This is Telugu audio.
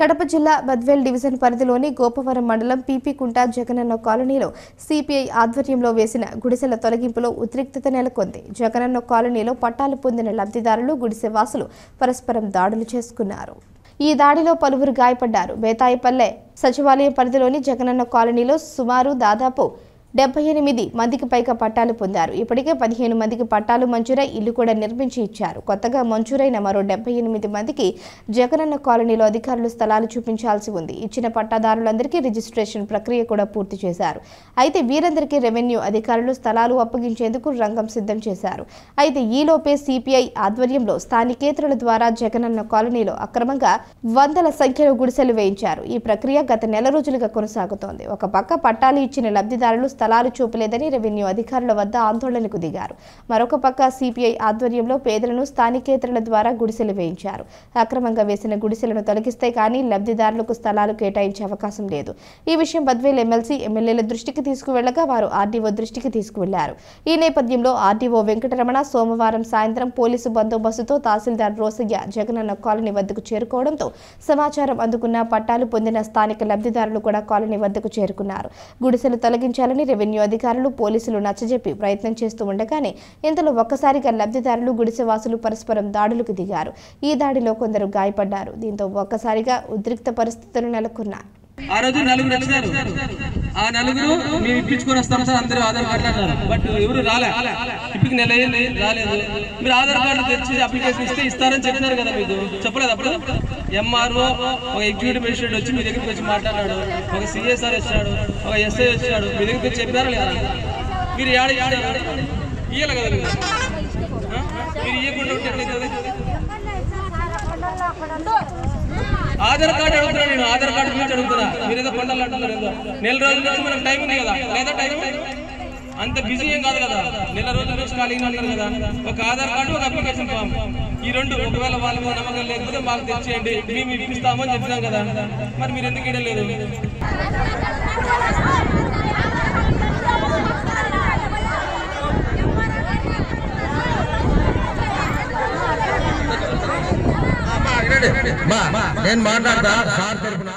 కడప జిల్లా బద్వేల్ డివిజన్ పరిధిలోని గోపవరం మండలం పీపీకుంట జగనన్న కాలనీలో సిపిఐ ఆధ్వర్యంలో వేసిన గుడిసెల తొలగింపులో ఉద్రిక్తత నెలకొంది. జగనన్న కాలనీలో పట్టాలు పొందిన లబ్ధిదారులు గుడిసె వాసులు పరస్పరం దాడులు చేసుకున్నారు. ఈ దాడిలో పలువురు గాయపడ్డారు. బేతాయిపల్లె సచివాలయం పరిధిలోని జగనన్న కాలనీలో సుమారు దాదాపు 78 మందికి పైగా పట్టాలు పొందారు. ఇప్పటికే 15 మందికి పట్టాలు మంజూరై ఇల్లు కూడా నిర్మించి ఇచ్చారు. కొత్తగా మంజూరైన మరో 78 మందికి జగనన్న కాలనీలో అధికారులు స్థలాలు చూపించాల్సి ఉంది. ఇచ్చిన పట్టాదారులందరికీ రిజిస్ట్రేషన్ ప్రక్రియ కూడా పూర్తి చేశారు. అయితే వీరందరికీ రెవెన్యూ అధికారులు స్థలాలు అప్పగించేందుకు రంగం సిద్ధం చేశారు. అయితే ఈలోపే సిపిఐ ఆధ్వర్యంలో స్థానికేతరుల ద్వారా జగనన్న కాలనీలో అక్రమంగా వందల సంఖ్యలో గుడిసెలు వేయించారు. ఈ ప్రక్రియ గత నెల రోజులుగా కొనసాగుతోంది. ఒక పక్క పట్టాలు ఇచ్చిన లబ్ధిదారులు స్థలాలు చూపలేదని రెవెన్యూ అధికారుల వద్ద ఆందోళనకు దిగారు. మరొక పక్క సిపిఐ ఆధ్వర్యంలో పేదలను స్థానికేతరుల ద్వారా గుడిసెలు వేయించారు. అక్రమంగా వేసిన గుడిసెలను తొలగిస్తే కానీ లబ్ధిదారులకు స్థలాలు కేటాయించే అవకాశం లేదు. ఈ విషయం బద్వేల్ ఎమ్మెల్సీ ఎమ్మెల్యేల దృష్టికి తీసుకువెళ్లగా వారు ఆర్డీఓ దృష్టికి తీసుకువెళ్లారు. ఈ నేపథ్యంలో ఆర్డీఓ వెంకటరమణ సోమవారం సాయంత్రం పోలీసు బందోబస్తుతో తహసీల్దార్ రోసయ్య జగనన్న కాలనీ వద్దకు చేరుకోవడంతో సమాచారం అందుకున్న పట్టాలు పొందిన స్థానిక లబ్ధిదారులు కూడా కాలనీ వద్దకు చేరుకున్నారు. గుడిసెలు తొలగించాలని రెవెన్యూ అధికారులు పోలీసులు నచ్చజెప్పి ప్రయత్నం చేస్తూ ఉండగానే ఇంతలో ఒక్కసారిగా లబ్ధిదారులు గుడిసెవాసులు పరస్పరం దాడులకు దిగారు. ఈ దాడిలో కొందరు గాయపడ్డారు. దీంతో ఒక్కసారిగా ఉద్రిక్త పరిస్థితులు నెలకొన్నాయి. ఆ రోజు నలుగురు వచ్చినారు. ఆ నలుగురు మేము ఇప్పించుకొని వస్తాం సార్, అందరూ ఆధార్ కార్డు అన్నారు. బట్ ఎవరు ఇప్పటికి నెల రాలేదు. మీరు ఆధార్ కార్డు తెచ్చి అప్లికేషన్ ఇస్తే ఇస్తారని చెప్పినారు కదా, మీకు చెప్పలేదు అప్పుడు? ఎంఆర్ఓ ఒక ఎగ్జిక్యూటివ్ మెజిస్ట్రేట్ వచ్చి మీ దగ్గరికి వచ్చి మాట్లాడాడు, ఒక సిఎస్ఆర్ వచ్చాడు, ఒక ఎస్ఐ వచ్చాడు. మీ దగ్గరికి వచ్చి చెప్పినారా లేదా? మీరు ఏడ ఇయ్యాలి కదా, మీరు ఇవ్వకుండా ఉంటే ఆధార్ కార్డు అడుగుతున్నా, నేను ఆధార్ కార్డు గురించి అడుగుతున్నా. మీరేదో కొండలు అంటున్నారు. నెల రోజుల నుంచి మనకు టైం ఉంది కదా, లేదా టైం అంత బిజీ ఏం కాదు కదా, నెల రోజుల నుంచి ఖాళీగా ఉంటారు కదా. ఒక ఆధార్ కార్డు, ఒక అప్లికేషన్ ఫామ్, ఈ రెండు ఒకవేళ వాళ్ళ మీద నమ్మకం లేకపోతే మాకు తెచ్చేయండి, మేము ఇప్పిస్తామని చెప్పినాం కదా. మరి మీరు ఎందుకు ఇవ్వలేదు? నేను మాట్లాడతా సార్ తరఫున.